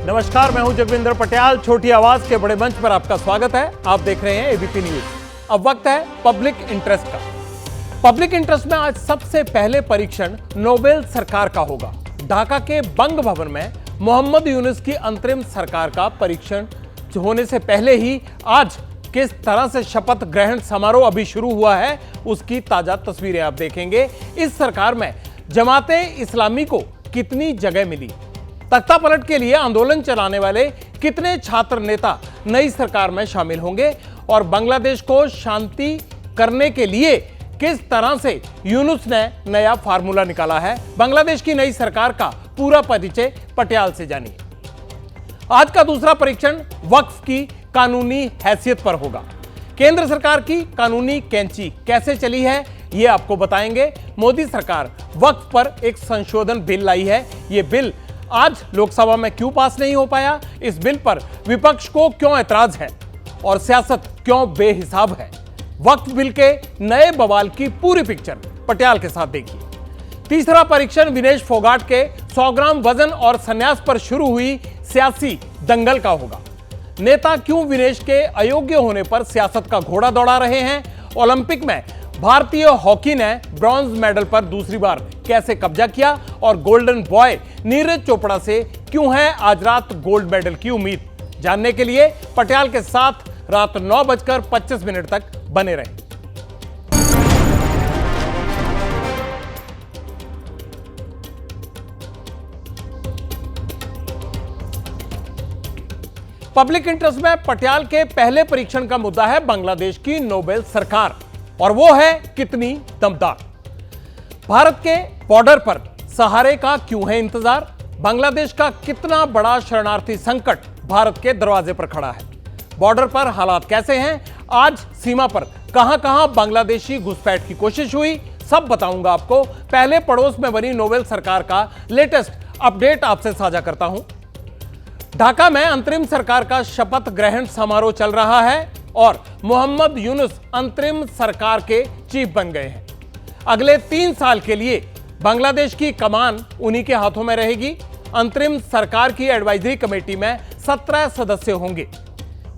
नमस्कार, मैं हूं जगविंदर पटियाल। छोटी आवाज के बड़े मंच पर आपका स्वागत है। आप देख रहे हैं एबीपी न्यूज। अब वक्त है पब्लिक इंटरेस्ट का। पब्लिक इंटरेस्ट में आज सबसे पहले परीक्षण नोबेल सरकार का होगा। ढाका के बंग भवन में मोहम्मद यूनुस की अंतरिम सरकार का परीक्षण होने से पहले ही आज किस तरह से शपथ ग्रहण समारोह अभी शुरू हुआ है, उसकी ताजा तस्वीरें आप देखेंगे। इस सरकार में जमाते इस्लामी को कितनी जगह मिली, तख्ता पलट के लिए आंदोलन चलाने वाले कितने छात्र नेता नई सरकार में शामिल होंगे और बांग्लादेश को शांति करने के लिए किस तरह से यूनुस ने नया फार्मूला निकाला है। बांग्लादेश की नई सरकार का पूरा परिचय पटियाल से जानिए। आज का दूसरा परीक्षण वक्फ की कानूनी हैसियत पर होगा। केंद्र सरकार की कानूनी कैंची कैसे चली है, यह आपको बताएंगे। मोदी सरकार वक्फ पर एक संशोधन बिल लाई है। यह बिल आज लोकसभा में क्यों पास नहीं हो पाया, इस बिल पर विपक्ष को क्यों ऐतराज है और सियासत क्यों बेहिसाब है। वक्फ बिल के नए बवाल की पूरी पिक्चर पटियाल के साथ देखिए। तीसरा परीक्षण विनेश फोगाट के 100 ग्राम वजन और संन्यास पर शुरू हुई सियासी दंगल का होगा। नेता क्यों विनेश के अयोग्य होने पर सियासत का घोड़ा दौड़ा रहे हैं। ओलंपिक में भारतीय हॉकी ने ब्रॉन्ज मेडल पर दूसरी बार कैसे कब्जा किया और गोल्डन बॉय नीरज चोपड़ा से क्यों है आज रात गोल्ड मेडल की उम्मीद। जानने के लिए पटियाल के साथ रात 9:25 तक बने रहें। पब्लिक इंटरेस्ट में पटियाल के पहले परीक्षण का मुद्दा है बांग्लादेश की नोबेल सरकार, और वो है कितनी दमदार। भारत के बॉर्डर पर सहारे का क्यों है इंतजार। बांग्लादेश का कितना बड़ा शरणार्थी संकट भारत के दरवाजे पर खड़ा है। बॉर्डर पर हालात कैसे हैं, आज सीमा पर कहां-कहां बांग्लादेशी घुसपैठ की कोशिश हुई, सब बताऊंगा आपको। पहले पड़ोस में बनी नोबेल सरकार का लेटेस्ट अपडेट आपसे साझा करता हूं। ढाका में अंतरिम सरकार का शपथ ग्रहण समारोह चल रहा है और मोहम्मद यूनुस अंतरिम सरकार के चीफ बन गए हैं। अगले 3 साल के लिए बांग्लादेश की कमान उन्हीं के हाथों में रहेगी। अंतरिम सरकार की एडवाइजरी कमेटी में 17 सदस्य होंगे।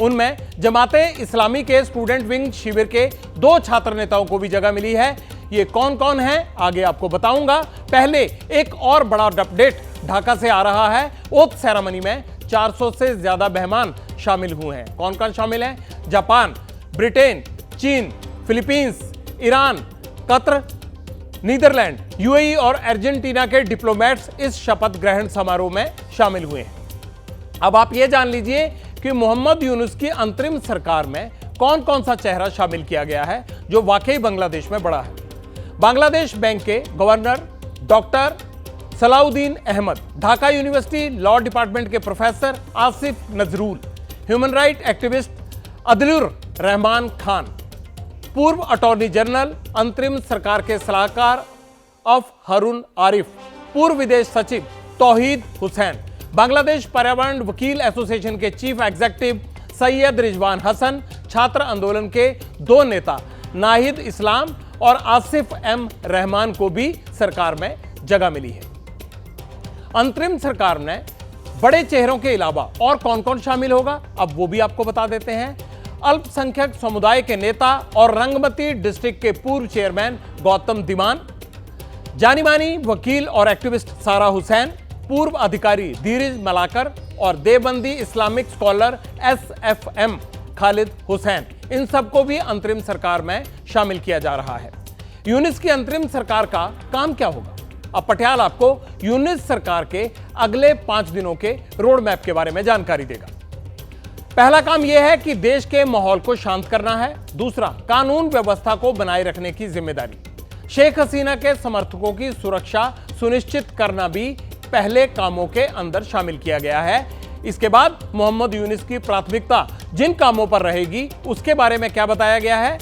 उनमें जमाते इस्लामी के स्टूडेंट विंग शिविर के 2 छात्र नेताओं को भी जगह मिली है। ये कौन कौन है आगे आपको बताऊंगा। पहले एक और बड़ा अपडेट ढाका से आ रहा है। ओथ सेरेमनी में 400 से ज्यादा मेहमान शामिल हुए हैं। कौन कौन शामिल हैं? जापान, ब्रिटेन, चीन, Philippines, Iran, Qatar, Netherlands, UAE और अर्जेंटीना के डिप्लोमेट्स इस शपथ ग्रहण समारोह में शामिल हुए हैं। अब आप यह जान लीजिए कि मोहम्मद यूनुस की अंतरिम सरकार में कौन कौन सा चेहरा शामिल किया गया है जो वाकई बांग्लादेश में बड़ा है। बांग्लादेश बैंक के governor doctor Salahuddin Ahmed, Dhaka university law department के professor Asif Nazrul, human right activist Adilur Rahman Khan, पूर्व अटॉर्नी जनरल अंतरिम सरकार के सलाहकार अफ हारून आरिफ, पूर्व विदेश सचिव तौहीद हुसैन, बांग्लादेश पर्यावरण वकील एसोसिएशन के चीफ एग्जीक्यूटिव सैयद रिजवान हसन, छात्र आंदोलन के 2 नेता नाहिद इस्लाम और आसिफ एम रहमान को भी सरकार में जगह मिली है। अंतरिम सरकार में बड़े चेहरों के अलावा और कौन कौन शामिल होगा, अब वो भी आपको बता देते हैं। अल्पसंख्यक समुदाय के नेता और रंगमती डिस्ट्रिक्ट के पूर्व चेयरमैन गौतम दिमान, जानी मानी वकील और एक्टिविस्ट सारा हुसैन, पूर्व अधिकारी धीरज मलाकर और Deobandi Islamic scholar SFM Khalid Hussain, इन सबको भी अंतरिम सरकार में शामिल किया जा रहा है। यूनुस की अंतरिम सरकार का काम क्या होगा? अब पटियाल आपको यूनुस सरकार के अगले 5 दिनों के रोड मैप के बारे में जानकारी देगा। पहला काम यह है कि देश के माहौल को शांत करना है। दूसरा, कानून व्यवस्था को बनाए रखने की जिम्मेदारी। शेख हसीना के समर्थकों की सुरक्षा सुनिश्चित करना भी पहले कामों के अंदर शामिल किया गया है। इसके बाद मोहम्मद यूनुस की प्राथमिकता जिन कामों पर रहेगी उसके बारे में क्या बताया गया है।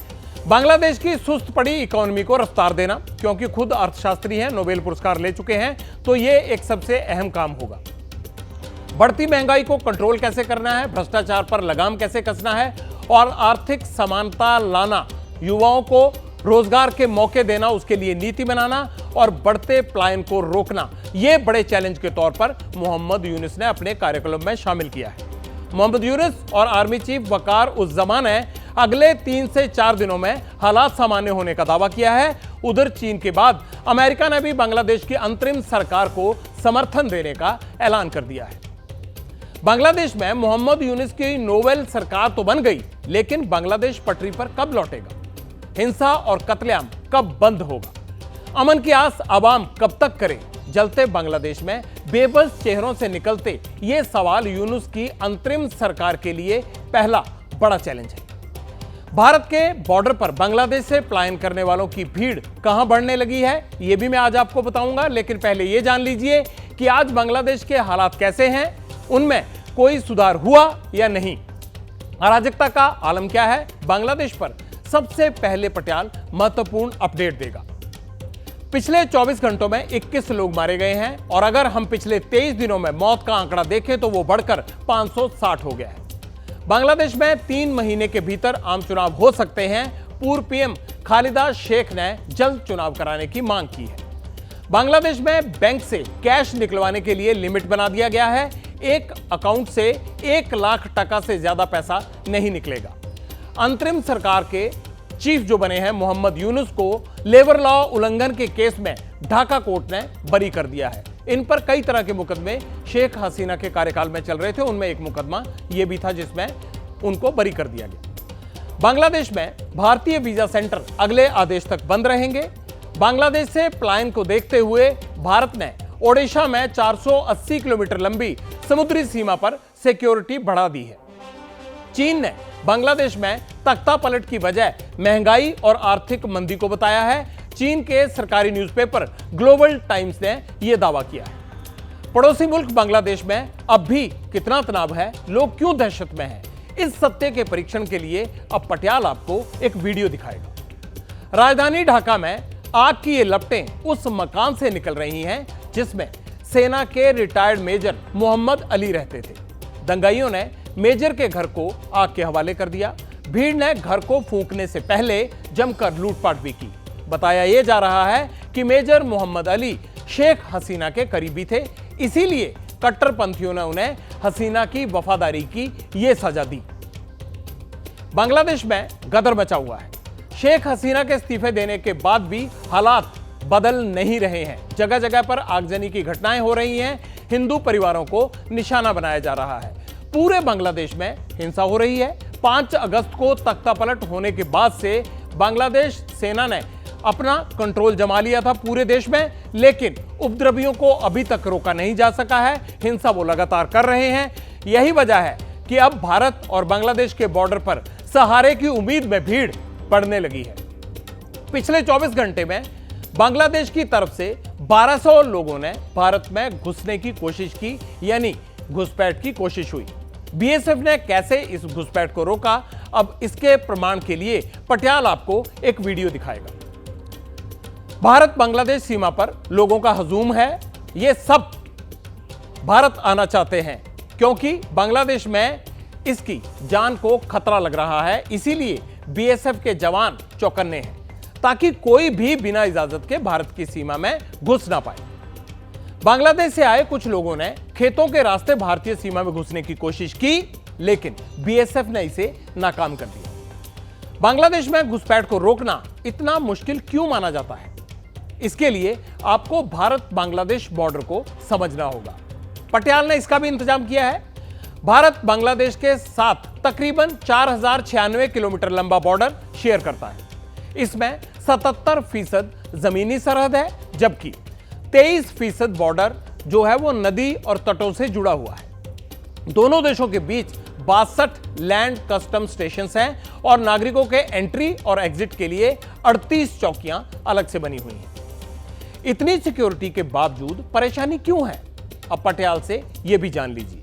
बांग्लादेश की सुस्त पड़ी इकोनॉमी को रफ्तार देना, क्योंकि खुद अर्थशास्त्री हैं, नोबेल पुरस्कार ले चुके हैं, तो यह एक सबसे अहम काम होगा। बढ़ती महंगाई को कंट्रोल कैसे करना है, भ्रष्टाचार पर लगाम कैसे कसना है और आर्थिक समानता लाना, युवाओं को रोजगार के मौके देना, उसके लिए नीति बनाना और बढ़ते पलायन को रोकना, ये बड़े चैलेंज के तौर पर मोहम्मद यूनुस ने अपने कार्यक्रम में शामिल किया है। मोहम्मद यूनुस और आर्मी चीफ वकार उज़्ज़मा ने अगले 3 से 4 दिनों में हालात सामान्य होने का दावा किया है। उधर चीन के बाद अमेरिका ने भी बांग्लादेश की अंतरिम सरकार को समर्थन देने का ऐलान कर दिया है। बांग्लादेश में मोहम्मद यूनुस की नोवेल सरकार तो बन गई, लेकिन बांग्लादेश पटरी पर कब लौटेगा? हिंसा और कत्लेआम कब बंद होगा? अमन की आस अवाम कब तक करे? जलते बांग्लादेश में बेबस चेहरों से निकलते ये सवाल यूनुस की अंतरिम सरकार के लिए पहला बड़ा चैलेंज है। भारत के बॉर्डर पर बांग्लादेश से पलायन करने वालों की भीड़ कहां बढ़ने लगी है, यह भी मैं आज आपको बताऊंगा। लेकिन पहले यह जान लीजिए कि आज बांग्लादेश के हालात कैसे हैं, उनमें कोई सुधार हुआ या नहीं, अराजकता का आलम क्या है। बांग्लादेश पर सबसे पहले पटियाल महत्वपूर्ण अपडेट देगा। पिछले 24 घंटों में 21 लोग मारे गए हैं और अगर हम पिछले 23 दिनों में मौत का आंकड़ा देखें तो वो बढ़कर 560 हो गया है। बांग्लादेश में 3 महीने के भीतर आम चुनाव हो सकते हैं। पूर्व पीएम खालिदा शेख ने जल्द चुनाव कराने की मांग की है। बांग्लादेश में बैंक से कैश निकलवाने के लिए लिमिट बना दिया गया है। एक अकाउंट से 1 लाख टका से ज्यादा पैसा नहीं निकलेगा। अंतरिम सरकार के चीफ जो बने हैं मोहम्मद यूनुस को लेबर लॉ उल्लंघन के केस में ढाका कोर्ट ने बरी कर दिया है। इन पर कई तरह के मुकदमे शेख हसीना के कार्यकाल में चल रहे थे, उनमें एक मुकदमा यह भी था जिसमें उनको बरी कर दिया गया। बांग्लादेश में भारतीय वीजा सेंटर अगले आदेश तक बंद रहेंगे। बांग्लादेश से पलायन को देखते हुए भारत ने ओडिशा में 480 किलोमीटर लंबी समुद्री सीमा पर सिक्योरिटी बढ़ा दी है। चीन ने बांग्लादेश में तख्ता पलट की वजह महंगाई और आर्थिक मंदी को बताया है। चीन के सरकारी न्यूज़पेपर ग्लोबल टाइम्स ने यह दावा किया है। पड़ोसी मुल्क बांग्लादेश में अब भी कितना तनाव है, लोग क्यों दहशत में हैं, इस सत्य के परीक्षण के लिए अब पटियाल आपको एक वीडियो दिखाएगा। राजधानी ढाका में आग की ये लपटें उस मकान से निकल रही हैं जिसमें सेना के रिटायर्ड मेजर मोहम्मद अली रहते थे। दंगाइयों ने मेजर के घर को आग के हवाले कर दिया। भीड़ ने घर को फूंकने से पहले जमकर लूटपाट भी की। बताया यह जा रहा है कि मेजर मोहम्मद अली शेख हसीना के करीबी थे, इसीलिए कट्टरपंथियों ने उन्हें हसीना की वफादारी की यह सजा दी। बांग्लादेश में गदर मचा हुआ है। शेख हसीना के इस्तीफे देने के बाद भी हालात बदल नहीं रहे हैं। जगह जगह पर आगजनी की घटनाएं हो रही हैं। हिंदू परिवारों को निशाना बनाया जा रहा है। पूरे बांग्लादेश में हिंसा हो रही है। 5 अगस्त को तख्तापलट होने के बाद से बांग्लादेश सेना ने अपना कंट्रोल जमा लिया था पूरे देश में, लेकिन उपद्रवियों को अभी तक रोका नहीं जा सका है। हिंसा वो लगातार कर रहे हैं। यही वजह है कि अब भारत और बांग्लादेश के बॉर्डर पर सहारे की उम्मीद में भीड़ बढ़ने लगी है। पिछले 24 घंटे में बांग्लादेश की तरफ से 1200 लोगों ने भारत में घुसने की कोशिश की, यानी घुसपैठ की कोशिश हुई। बीएसएफ ने कैसे इस घुसपैठ को रोका, अब इसके प्रमाण के लिए पटियाल आपको एक वीडियो दिखाएगा। भारत बांग्लादेश सीमा पर लोगों का हजूम है। ये सब भारत आना चाहते हैं क्योंकि बांग्लादेश में इसकी जान को खतरा लग रहा है। इसीलिए बीएसएफ के जवान चौकन्ने हैं ताकि कोई भी बिना इजाजत के भारत की सीमा में घुस ना पाए। बांग्लादेश से आए कुछ लोगों ने खेतों के रास्ते भारतीय सीमा में घुसने की कोशिश की, लेकिन बीएसएफ ने इसे नाकाम कर दिया। बांग्लादेश में घुसपैठ को रोकना इतना मुश्किल क्यों माना जाता है? इसके लिए आपको भारत बांग्लादेश बॉर्डर को समझना होगा। पटियाल ने इसका भी इंतजाम किया है। भारत बांग्लादेश के साथ तकरीबन 4096 किलोमीटर लंबा बॉर्डर शेयर करता है। इसमें 77% जमीनी सरहद है, जबकि 23% बॉर्डर जो है वो नदी और तटों से जुड़ा हुआ है। दोनों देशों के बीच 62 लैंड कस्टम स्टेशन हैं और नागरिकों के एंट्री और एग्जिट के लिए 38 चौकियां अलग से बनी हुई हैं। इतनी सिक्योरिटी के बावजूद परेशानी क्यों है, अब पटियाल से यह भी जान लीजिए।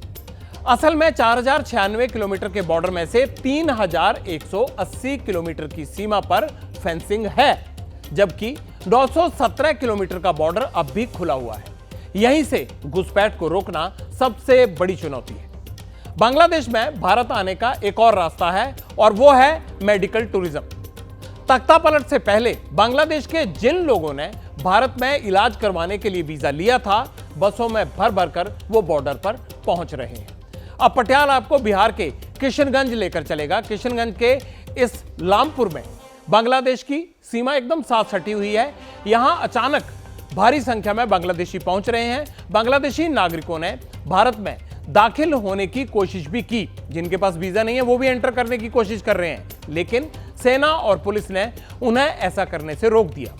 असल में 4096 किलोमीटर के बॉर्डर में से 3180 किलोमीटर की सीमा पर फेंसिंग है, जबकि 917 किलोमीटर का बॉर्डर अब भी खुला हुआ है। यहीं से घुसपैठ को रोकना सबसे बड़ी चुनौती है। बांग्लादेश में भारत आने का एक और रास्ता है और वो है मेडिकल टूरिज्म। तख्तापलट से पहले बांग्लादेश के जिन लोगों ने भारत में इलाज करवाने के लिए वीजा लिया था, बसों में भर भर कर वो बॉर्डर पर पहुंच रहे हैं। अब पटियाल आपको बिहार के किशनगंज लेकर चलेगा। किशनगंज के इस लामपुर में बांग्लादेश की सीमा एकदम साथ सटी हुई है। यहां अचानक भारी संख्या में बांग्लादेशी पहुंच रहे हैं। बांग्लादेशी नागरिकों ने भारत में दाखिल होने की कोशिश भी की। जिनके पास वीजा नहीं है वो भी एंटर करने की कोशिश कर रहे हैं, लेकिन सेना और पुलिस ने उन्हें ऐसा करने से रोक दिया।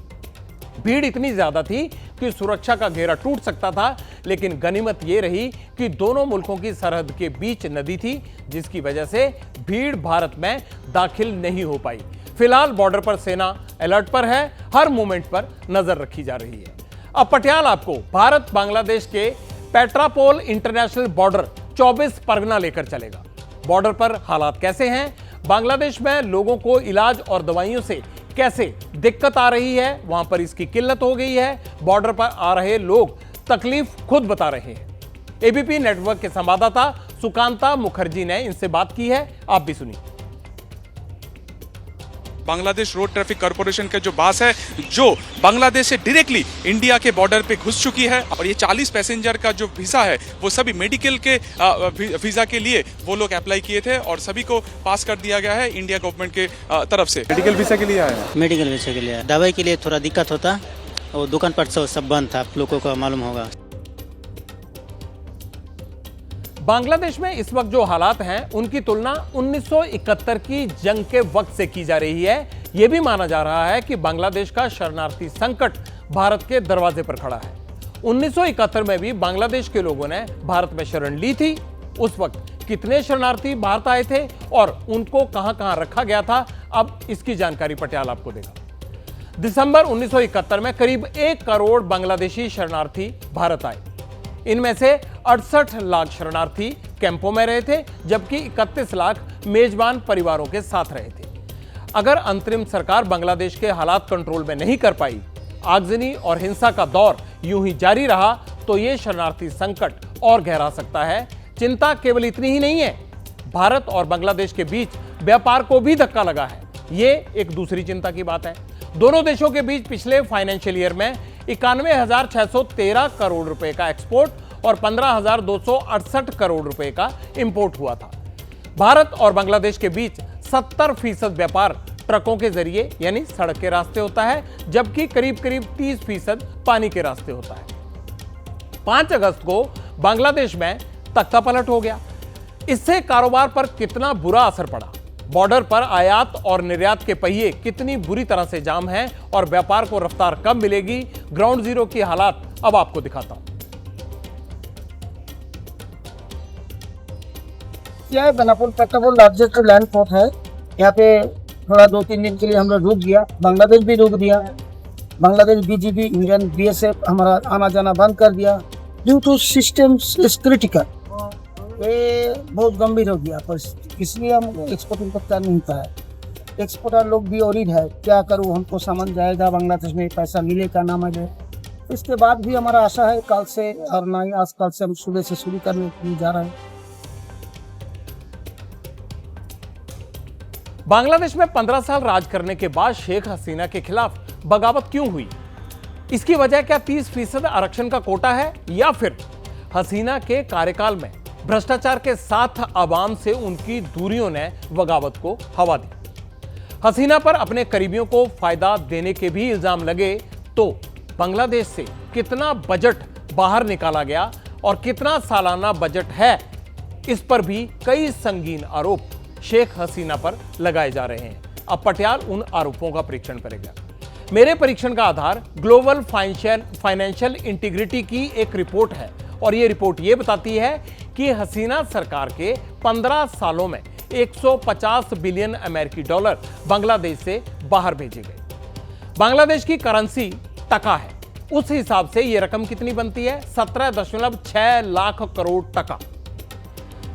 भीड़ इतनी ज्यादा थी कि सुरक्षा का घेरा टूट सकता था, लेकिन गनीमत यह रही कि दोनों मुल्कों की सरहद के बीच नदी थी, जिसकी वजह से भीड़ भारत में दाखिल नहीं हो पाई। फिलहाल बॉर्डर पर सेना अलर्ट पर है, हर मूवमेंट पर नजर रखी जा रही है। अब पटियाल आपको भारत बांग्लादेश के पेट्रापोल इंटरनेशनल बॉर्डर 24 परगना लेकर चलेगा। बॉर्डर पर हालात कैसे हैं, बांग्लादेश में लोगों को इलाज और दवाइयों से कैसे दिक्कत आ रही है, वहां पर इसकी किल्लत हो गई है, बॉर्डर पर आ रहे लोग तकलीफ खुद बता रहे हैं। एबीपी नेटवर्क के संवाददाता सुकांता मुखर्जी ने इनसे बात की है, आप भी सुनिए। बांग्लादेश रोड ट्रैफिक कॉर्पोरेशन का जो बस है जो बांग्लादेश से डायरेक्टली इंडिया के बॉर्डर पे घुस चुकी है, और ये 40 पैसेंजर का जो वीजा है वो सभी मेडिकल के वीजा के लिए वो लोग अप्लाई किए थे और सभी को पास कर दिया गया है इंडिया गवर्नमेंट के तरफ से। मेडिकल वीजा के लिए आया, मेडिकल वीजा के लिए, दवाई के लिए थोड़ा दिक्कत होता और दुकान पर सब बंद था, आप लोगों को मालूम होगा। बांग्लादेश में इस वक्त जो हालात हैं उनकी तुलना 1971 की जंग के वक्त से की जा रही है। यह भी माना जा रहा है कि बांग्लादेश का शरणार्थी संकट भारत के दरवाजे पर खड़ा है। 1971 में भी बांग्लादेश के लोगों ने भारत में शरण ली थी। उस वक्त कितने शरणार्थी भारत आए थे और उनको कहां-कहां रखा गया था, अब इसकी जानकारी पटियाल आपको देगा। दिसंबर 1971 में करीब 1 करोड़ बांग्लादेशी शरणार्थी भारत आए। इनमें से 68 लाख शरणार्थी कैंपों में रहे थे, जबकि 31 लाख मेजबान परिवारों के साथ रहे थे। अगर अंतरिम सरकार बांग्लादेश के हालात कंट्रोल में नहीं कर पाई, आगजनी और हिंसा का दौर यूं ही जारी रहा, तो यह शरणार्थी संकट और गहरा सकता है। चिंता केवल इतनी ही नहीं है, भारत और बांग्लादेश के बीच व्यापार को भी धक्का लगा है। यह एक दूसरी चिंता की बात है। दोनों देशों के बीच पिछले फाइनेंशियल ईयर में 91,613 करोड़ रुपए का एक्सपोर्ट और 15,268 करोड़ रुपए का इंपोर्ट हुआ था। भारत और बांग्लादेश के बीच 70% व्यापार ट्रकों के जरिए यानी सड़क के रास्ते होता है, जबकि करीब 30% पानी के रास्ते होता है। 5 अगस्त को बांग्लादेश में तख्तापलट हो गया। इससे कारोबार पर कितना बुरा असर पड़ा, बॉर्डर पर आयात और निर्यात के पहिए कितनी बुरी तरह से जाम हैं और व्यापार को रफ्तार कब मिलेगी, ग्राउंड जीरो की हालात अब आपको दिखाता हूं। यह Benapole Petrapole largest land port है। यहाँ पे थोड़ा 2-3 दिन के लिए हम लोग रुक गया, बांग्लादेश भी रुक दिया। बांग्लादेश बीजीबी, इंडियन बीएसएफ हमारा आना जाना बंद कर दिया ड्यू टू सिस्टम क्रिटिकल। ये बहुत गंभीर हो गया परिस्थिति, इसलिए हम एक्सपोर्ट इम्पोर्ट कर नहीं पाए। एक्सपोर्टर लोग भी ओरिड है, क्या करूँ, हमको सामान जाएगा बांग्लादेश में, पैसा मिलेगा ना मिले। इसके बाद भी हमारा आशा है कल से, और ना ही आज कल से हम सुबह से शुरू करने के लिए जा रहे हैं। बांग्लादेश में 15 साल राज करने के बाद शेख हसीना के खिलाफ बगावत क्यों हुई? इसकी वजह क्या 30% आरक्षण का कोटा है, या फिर हसीना के कार्यकाल में भ्रष्टाचार के साथ आवाम से उनकी दूरियों ने बगावत को हवा दी? हसीना पर अपने करीबियों को फायदा देने के भी इल्जाम लगे, तो बांग्लादेश से कितना बजट बाहर निकाला गया और कितना सालाना बजट है, इस पर भी कई संगीन आरोप शेख हसीना पर लगाए जा रहे हैं। अब पटियाल उन आरोपों का परीक्षण करेगा। मेरे परीक्षण का आधार ग्लोबल फाइनेंशियल इंटीग्रिटी की एक रिपोर्ट है, और यह रिपोर्ट यह बताती है कि हसीना सरकार के 15 सालों में 150 बिलियन अमेरिकी डॉलर बांग्लादेश से बाहर भेजे गए। बांग्लादेश की करेंसी टका है, उस हिसाब से यह रकम कितनी बनती है? 17.6 लाख करोड़ टका।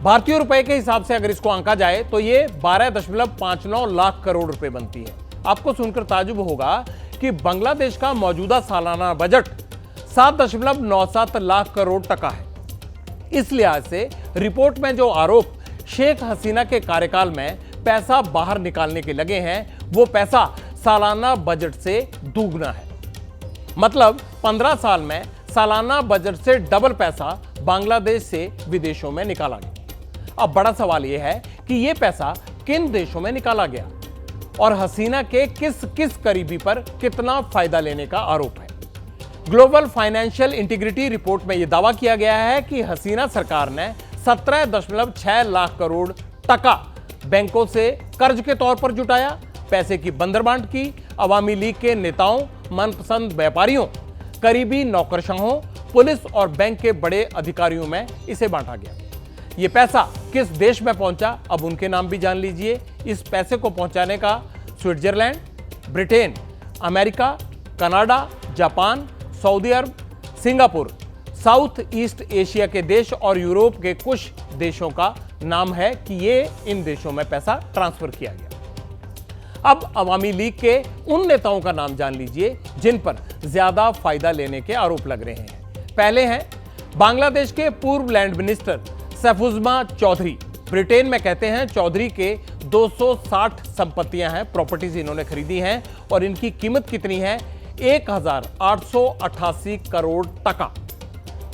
भारतीय रुपए के हिसाब से अगर इसको आंका जाए तो ये 12.59 लाख करोड़ रुपए बनती है। आपको सुनकर ताजुब होगा कि बांग्लादेश का मौजूदा सालाना बजट 7.97 लाख करोड़ टका है। इस लिहाज से रिपोर्ट में जो आरोप शेख हसीना के कार्यकाल में पैसा बाहर निकालने के लगे हैं, वो पैसा सालाना बजट से दुगना है। मतलब 15 साल में सालाना बजट से डबल पैसा बांग्लादेश से विदेशों में निकाला गया। अब बड़ा सवाल यह है कि यह पैसा किन देशों में निकाला गया और हसीना के किस किस करीबी पर कितना फायदा लेने का आरोप है। ग्लोबल फाइनेंशियल इंटीग्रिटी रिपोर्ट में यह दावा किया गया है कि हसीना सरकार ने 17.6 लाख करोड़ टका बैंकों से कर्ज के तौर पर जुटाया, पैसे की बंदरबांट की, अवामी लीग के नेताओं, मनपसंद व्यापारियों, करीबी नौकरशाहों, पुलिस और बैंक के बड़े अधिकारियों में इसे बांटा गया। यह पैसा किस देश में पहुंचा, अब उनके नाम भी जान लीजिए। इस पैसे को पहुंचाने का Switzerland, Britain, America, Canada, Japan, Saudi Arab, Singapore, south east Asia के देश और यूरोप के कुछ देशों का नाम है कि ये इन देशों में पैसा ट्रांसफर किया गया। अब अवामी लीग के उन नेताओं का नाम जान लीजिए जिन पर ज्यादा फायदा लेने के आरोप लग रहे हैं। पहले हैं बांग्लादेश के पूर्व लैंड मिनिस्टर सैफुज्मा चौधरी। ब्रिटेन में कहते हैं चौधरी के 260 संपत्तियां हैं, प्रॉपर्टीज इन्होंने खरीदी हैं और इनकी कीमत कितनी है? 1888 करोड़ टका।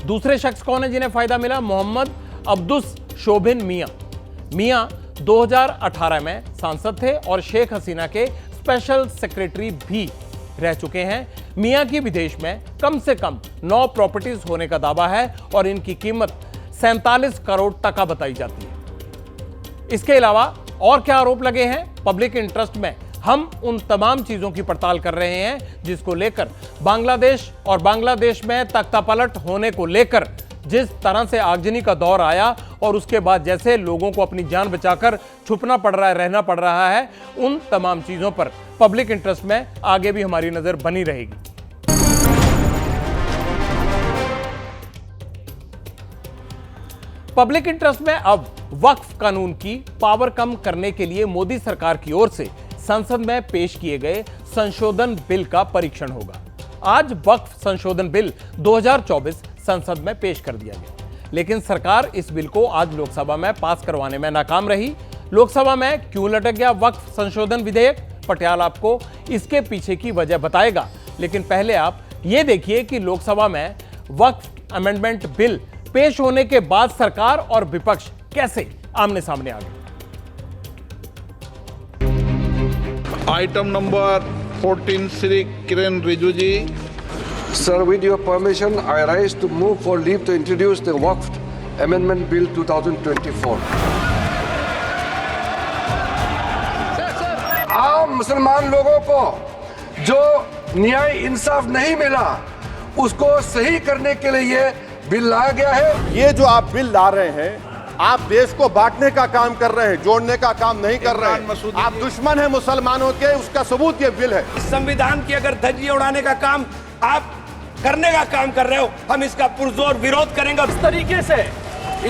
दूसरे शख्स कौन है जिन्हें फायदा मिला? मोहम्मद अब्दुस शोभिन मियां 2018 में सांसद थे और शेख हसीना के स्पेशल सेक्रेटरी भी रह चुके हैं। मियां की विदेश में कम से कम 9 प्रॉपर्टीज होने का दावा है और इनकी कीमत 47 करोड़ टका बताई जाती है। इसके अलावा और क्या आरोप लगे हैं? पब्लिक इंटरेस्ट में हम उन तमाम चीजों की पड़ताल कर रहे हैं जिसको लेकर बांग्लादेश और बांग्लादेश में तख्तापलट होने को लेकर जिस तरह से आगजनी का दौर आया और उसके बाद जैसे लोगों को अपनी जान बचाकर छुपना पड़ रहा है, रहना पड़ रहा है, उन तमाम चीजों पर पब्लिक इंटरेस्ट में आगे भी हमारी नजर बनी रहेगी। पब्लिक इंटरेस्ट में अब वक्फ कानून की पावर कम करने के लिए मोदी सरकार की ओर से संसद में पेश किए गए संशोधन बिल का परीक्षण होगा। आज वक्फ संशोधन बिल 2024 संसद में पेश कर दिया गया, लेकिन सरकार इस बिल को आज लोकसभा में पास करवाने में नाकाम रही। लोकसभा में क्यों लटक गया वक्फ संशोधन विधेयक? पटियाल आपको इसके पीछे की वजह बताएगा, लेकिन पहले आप ये देखिए कि लोकसभा में वक्फ अमेंडमेंट बिल पेश होने के बाद सरकार और विपक्ष कैसे आमने सामने आ गए। Item number 14, Shri Kiren Rijiju ji. Sir, with your permission, I rise to move for leave to introduce the Waqf Amendment Bill 2024. आम मुसलमान लोगों को जो न्याय इंसाफ नहीं मिला उसको सही करने के लिए ये बिल लाया गया है। ये जो आप बिल ला रहे हैं, आप देश को बांटने का काम कर रहे हैं, जोड़ने का काम नहीं कर रहे हैं। आप दुश्मन हैं मुसलमानों के, उसका सबूत ये बिल है। संविधान की अगर धज्जियां उड़ाने का काम आप करने का काम कर रहे हो, हम इसका पुरजोर विरोध करेंगे। इस तरीके से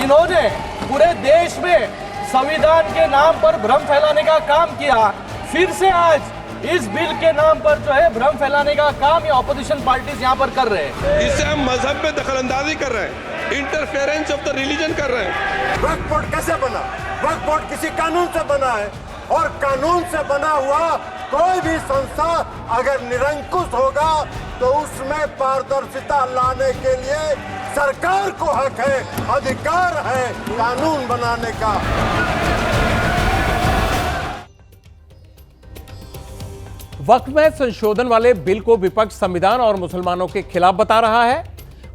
इन्होंने पूरे देश में संविधान के नाम पर भ्रम फैलाने का काम किया, फिर से आज इस बिल के नाम पर जो है भ्रम फैलाने का काम ये ऑपोजिशन पार्टीज यहाँ पर कर रहे हैं। इससे हम मजहब में दखलंदाजी कर रहे हैं, इंटरफेरेंस ऑफ द रिलीजन कर रहे हैं। वक्फ बोर्ड कैसे बना? वक्फ बोर्ड किसी कानून से बना है और कानून से बना हुआ कोई भी संस्था अगर निरंकुश होगा तो उसमें पारदर्शिता लाने के लिए सरकार को हक है, अधिकार है कानून बनाने का। वक्फ में संशोधन वाले बिल को विपक्ष संविधान और मुसलमानों के खिलाफ बता रहा है।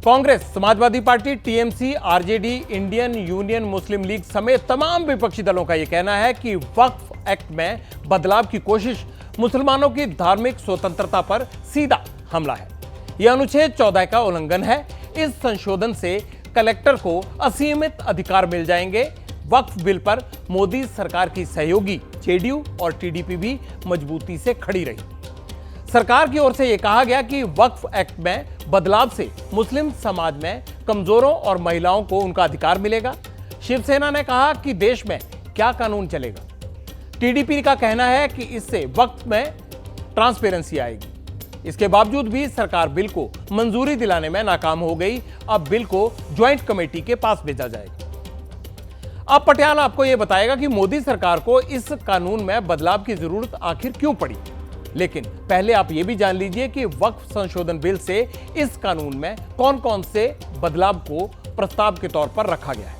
Congress, Samajwadi party, TMC, RJD, Indian union Muslim league समेत तमाम विपक्षी दलों का यह कहना है कि वक्फ एक्ट में बदलाव की कोशिश मुसलमानों की धार्मिक स्वतंत्रता पर सीधा हमला है। यह अनुच्छेद 14 का उल्लंघन है। इस संशोधन से कलेक्टर को असीमित अधिकार मिल जाएंगे। वक्फ बिल पर मोदी सरकार की सहयोगी जेडीयू और टीडीपी भी मजबूती से खड़ी रही। सरकार की ओर से यह कहा गया कि वक्फ एक्ट में बदलाव से मुस्लिम समाज में कमजोरों और महिलाओं को उनका अधिकार मिलेगा। शिवसेना ने कहा कि देश में क्या कानून चलेगा। टीडीपी का कहना है कि इससे वक्फ में ट्रांसपेरेंसी आएगी। इसके बावजूद भी सरकार बिल को मंजूरी दिलाने में नाकाम हो गई। अब बिल को ज्वाइंट कमेटी के पास भेजा जाएगा। अब पटियाला आपको यह बताएगा कि मोदी सरकार को इस कानून में बदलाव की जरूरत आखिर क्यों पड़ी। लेकिन पहले आप यह भी जान लीजिए कि वक्फ संशोधन बिल से इस कानून में कौन कौन से बदलाव को प्रस्ताव के तौर पर रखा गया है।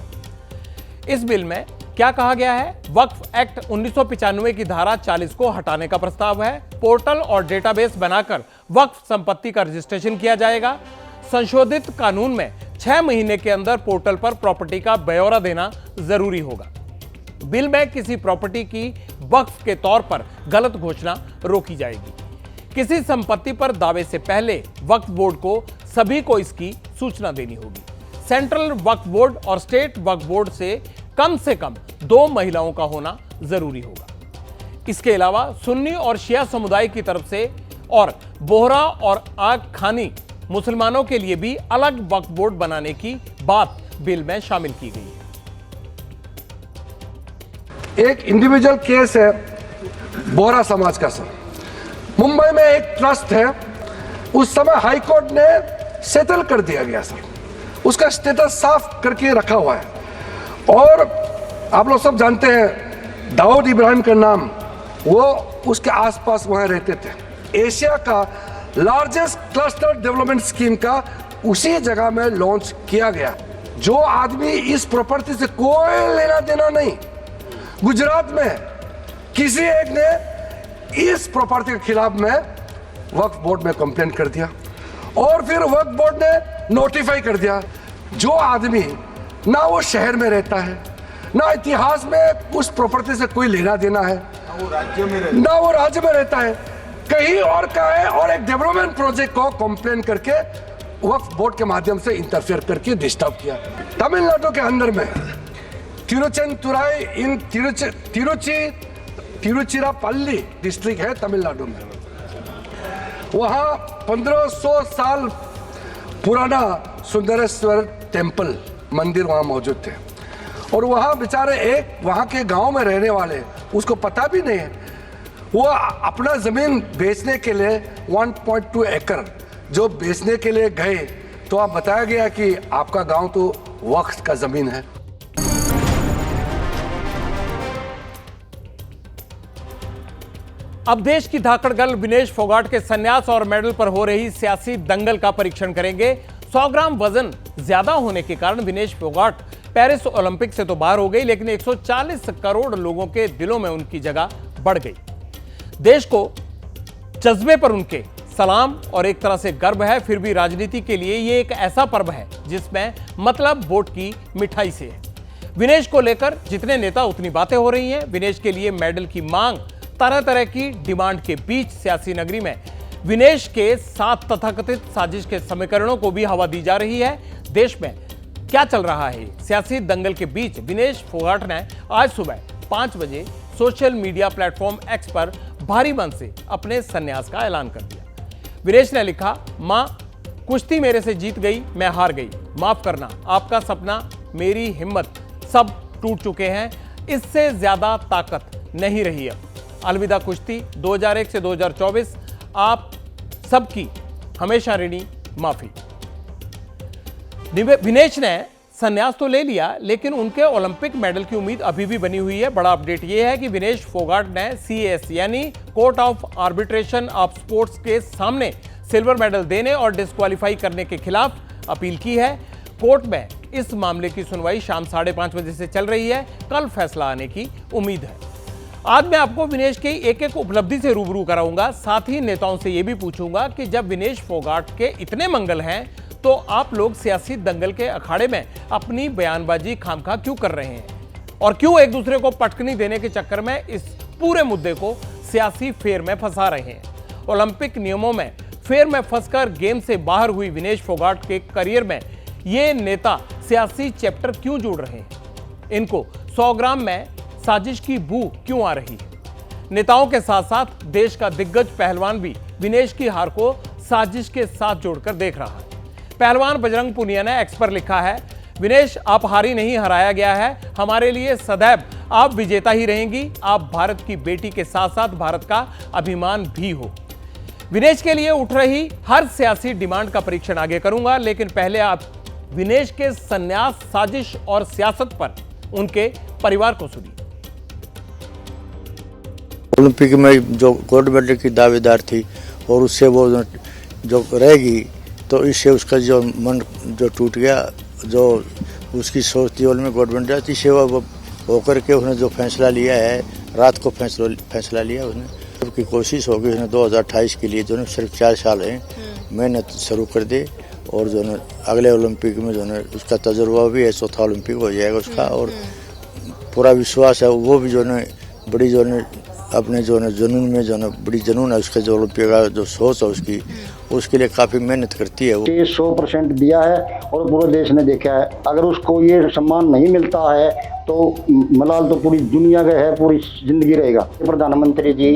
इस बिल में क्या कहा गया है? वक्फ एक्ट 1995 की धारा 40 को हटाने का प्रस्ताव है। पोर्टल और डेटाबेस बनाकर वक्फ संपत्ति का रजिस्ट्रेशन किया जाएगा। संशोधित कानून में 6 महीने के अंदर पोर्टल पर प्रॉपर्टी का ब्यौरा देना जरूरी होगा। बिल में किसी प्रॉपर्टी की वक्फ के तौर पर गलत घोषणा रोकी जाएगी। किसी संपत्ति पर दावे से पहले वक्फ बोर्ड को सभी को इसकी सूचना देनी होगी। सेंट्रल वक्फ बोर्ड और स्टेट वक्फ बोर्ड से कम 2 महिलाओं का होना जरूरी होगा। इसके अलावा सुन्नी और शिया समुदाय की तरफ से और बोहरा और आग खानी मुसलमानों के लिए भी अलग वक्फ बोर्ड बनाने की बात बिल में शामिल की गई है। एक इंडिविजुअल केस है बोहरा समाज का सर, मुंबई में एक ट्रस्ट है, उस समय हाई कोर्ट ने सेटल कर दिया गया सर, उसका स्टेटस साफ करके रखा हुआ है। और आप लोग सब जानते हैं दाऊद इब्राहिम का नाम, वो उसके आसपास वहां रहते थे। एशिया का लार्जेस्ट क्लस्टर डेवलपमेंट स्कीम का उसी जगह में लॉन्च किया गया। जो आदमी इस प्रॉपर्टी से कोई लेना देना नहीं, गुजरात में किसी एक ने इस प्रॉपर्टी के खिलाफ में वक्फ बोर्ड में कंप्लेन कर दिया और फिर वक्फ बोर्ड ने नोटिफाई कर दिया। जो आदमी ना वो शहर में रहता है, ना इतिहास में उस प्रॉपर्टी से कोई लेना देना है, ना वो राज्य में रहता है, कहीं और का है, और एक डेवलपमेंट प्रोजेक्ट को कंप्लेन करके वक्फ बोर्ड के माध्यम से इंटरफेयर करके डिस्टर्ब किया। तमिलनाडु के अंदर में तिरुचेंतुराई इन तिरुचिरापल्ली डिस्ट्रिक्ट है तमिलनाडु में, वहां 1500 साल पुराना सुंदरेश्वर टेम्पल मंदिर वहां मौजूद थे। और वहां बेचारे एक वहां के गांव में रहने वाले, उसको पता भी नहीं है, वो अपना जमीन बेचने के लिए 1.2 एकड़ जो बेचने के लिए गए तो आप बताया गया कि आपका गांव तो वक्फ का जमीन है। अब देश की धाकड़ गर्ल विनेश फोगाट के संन्यास और मेडल पर हो रही सियासी दंगल का परीक्षण करेंगे। 100 ग्राम वजन ज्यादा होने के कारण विनेश फोगाट पेरिस ओलंपिक से तो बाहर हो गई, लेकिन 140 करोड़ लोगों के दिलों में उनकी जगह बढ़ गई। देश को जज्बे पर उनके सलाम और एक तरह से गर्व है। फिर भी राजनीति के लिए ये एक ऐसा पर्व है जिसमें मतलब वोट की मिठाई से है। विनेश को लेकर जितने नेता उतनी बातें हो रही हैं। विनेश के लिए मेडल की मांग, तरह तरह की डिमांड के बीच सियासी नगरी में विनेश के साथ तथाकथित साजिश के समीकरणों को भी हवा दी जा रही है। देश में क्या चल रहा है? सियासी दंगल के बीच विनेश फोगाट ने आज सुबह 5 बजे सोशल मीडिया प्लेटफॉर्म एक्स पर भारी मन से अपने संन्यास का ऐलान कर दिया। विनेश ने लिखा, मां कुश्ती मेरे से जीत गई, मैं हार गई, माफ करना, आपका सपना, मेरी हिम्मत सब टूट चुके हैं, इससे ज्यादा ताकत नहीं रही अब। अलविदा कुश्ती, 2001 से 2024 आप सबकी हमेशा ऋणी माफी। विनेश ने संन्यास तो ले लिया, लेकिन उनके ओलंपिक मेडल की उम्मीद अभी भी बनी हुई है। बड़ा अपडेट यह है कि विनेश फोगाट ने CAS यानी court of arbitration of sports के सामने सिल्वर मेडल देने और डिस्क्वालीफाई करने के खिलाफ अपील की है। कोर्ट में इस मामले की सुनवाई शाम 5:30 बजे से चल रही है। कल फैसला आने की उम्मीद है। आज मैं आपको विनेश की एक एक उपलब्धि से रूबरू कराऊंगा। साथ ही नेताओं से यह भी पूछूंगा कि जब विनेश फोगाट के इतने मंगल हैं तो आप लोग सियासी दंगल के अखाड़े में अपनी बयानबाजी खामखा क्यों कर रहे हैं, और क्यों एक दूसरे को पटकनी देने के चक्कर में इस पूरे मुद्दे को सियासी फेर में फंसा रहे हैं। ओलंपिक नियमों में फेर में फंसकर गेम से बाहर हुई विनेश फोगाट के करियर में ये नेता सियासी चैप्टर क्यों जोड़ रहे हैं? इनको 100 ग्राम में साजिश की बू क्यों आ रही है? नेताओं के साथ साथ देश का दिग्गज पहलवान भी विनेश की हार को साजिश के साथ जोड़कर देख रहा है। पहलवान बजरंग पुनिया ने एक्स पर लिखा है, विनेश आप हारी नहीं, हराया गया है, हमारे लिए सदैव आप विजेता ही रहेंगी। आप भारत की बेटी के साथ साथ भारत का अभिमान भी हो। विनेश के लिए उठ रही हर सियासी डिमांड का परीक्षण आगे करूंगा, लेकिन पहले आप विनेश के संन्यास, साजिश और सियासत पर उनके परिवार को सुनिए। ओलंपिक में जो गोल्ड मेडल की दावेदार थी और उससे वो जो रहेगी, तो इससे उसका जो मन जो टूट गया, जो उसकी सोच थी में गोल्ड मेडल थी, से वो होकर के उसने जो फैसला लिया है, रात को फैसला लिया उसने। सबकी कोशिश होगी उसने 2028 के लिए जो है सिर्फ 4 साल है मेहनत शुरू कर दे, और जो है अगले ओलंपिक में जो है उसका तजुर्बा भी है, चौथा ओलंपिक हो जाएगा उसका, और पूरा विश्वास है वो भी जो है बड़ी जो है अपने जो है जुनून में जो है बड़ी जुनून है उसका, जो ओलंपिक का जो सोच है उसकी, उसके लिए काफ़ी मेहनत करती है वो। 100% दिया है और पूरे देश ने देखा है। अगर उसको ये सम्मान नहीं मिलता है तो मलाल तो पूरी दुनिया का है, पूरी जिंदगी रहेगा। प्रधानमंत्री जी,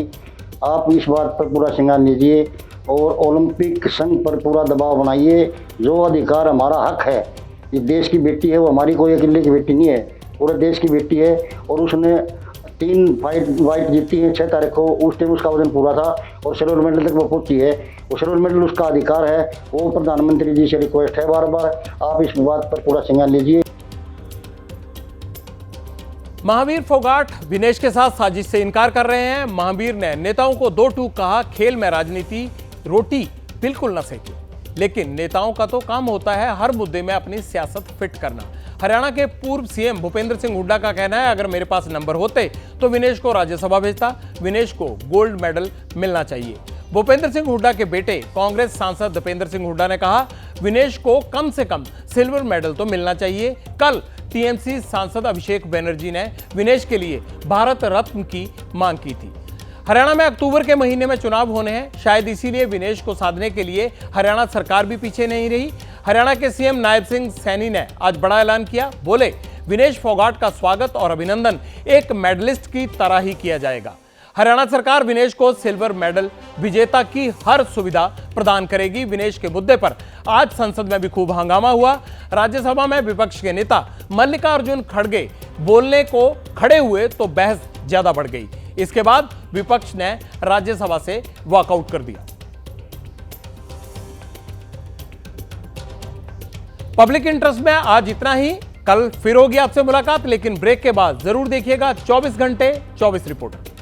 आप इस बात पर पूरा श्रृंगार लीजिए और ओलंपिक संघ पर पूरा दबाव बनाइए। जो अधिकार हमारा हक है, ये देश की बेटी है, वो हमारी कोई अकेले की बेटी नहीं है, पूरे देश की बेटी है। और उसने 3 फाइट जीती है 6 तारीख को, उस टाइम उसका वजन पूरा था और सिल्वर मेडल तक वो पहुंची है। वो सिल्वर मेडल उसका अधिकार है। वो प्रधानमंत्री जी से रिक्वेस्ट है बार बार, आप इस बात पर पूरा संज्ञान लीजिए। महावीर फोगाट विनेश के साथ साजिश से इनकार कर रहे हैं। महावीर ने नेताओं को 2 टूक कहा, खेल में राजनीति रोटी बिल्कुल न सेकी, लेकिन नेताओं का तो काम होता है हर मुद्दे में अपनी सियासत फिट करना। हरियाणा के पूर्व सीएम भूपेंद्र सिंह हुड्डा का कहना है, अगर मेरे पास नंबर होते तो विनेश को राज्यसभा भेजता, विनेश को गोल्ड मेडल मिलना चाहिए। भूपेंद्र सिंह हुड्डा के बेटे कांग्रेस सांसद दीपेंद्र सिंह हुड्डा ने कहा, विनेश को कम से कम सिल्वर मेडल तो मिलना चाहिए। कल टीएमसी सांसद अभिषेक बनर्जी ने विनेश के लिए भारत रत्न की मांग की थी। हरियाणा में अक्टूबर के महीने में चुनाव होने हैं, शायद इसीलिए विनेश को साधने के लिए हरियाणा सरकार भी पीछे नहीं रही। हरियाणा के सीएम नायब सिंह सैनी ने आज बड़ा ऐलान किया, बोले विनेश फोगाट का स्वागत और अभिनंदन एक मेडलिस्ट की तरह ही किया जाएगा। हरियाणा सरकार विनेश को सिल्वर मेडल विजेता की हर सुविधा प्रदान करेगी। विनेश के मुद्दे पर आज संसद में भी खूब हंगामा हुआ। राज्यसभा में विपक्ष के नेता मल्लिकार्जुन खड़गे बोलने को खड़े हुए तो बहस ज्यादा बढ़ गई। इसके बाद विपक्ष ने राज्यसभा से वॉकआउट कर दिया। पब्लिक इंटरेस्ट में आज इतना ही। कल फिर होगी आपसे मुलाकात, लेकिन ब्रेक के बाद जरूर देखिएगा 24 घंटे 24 रिपोर्टर।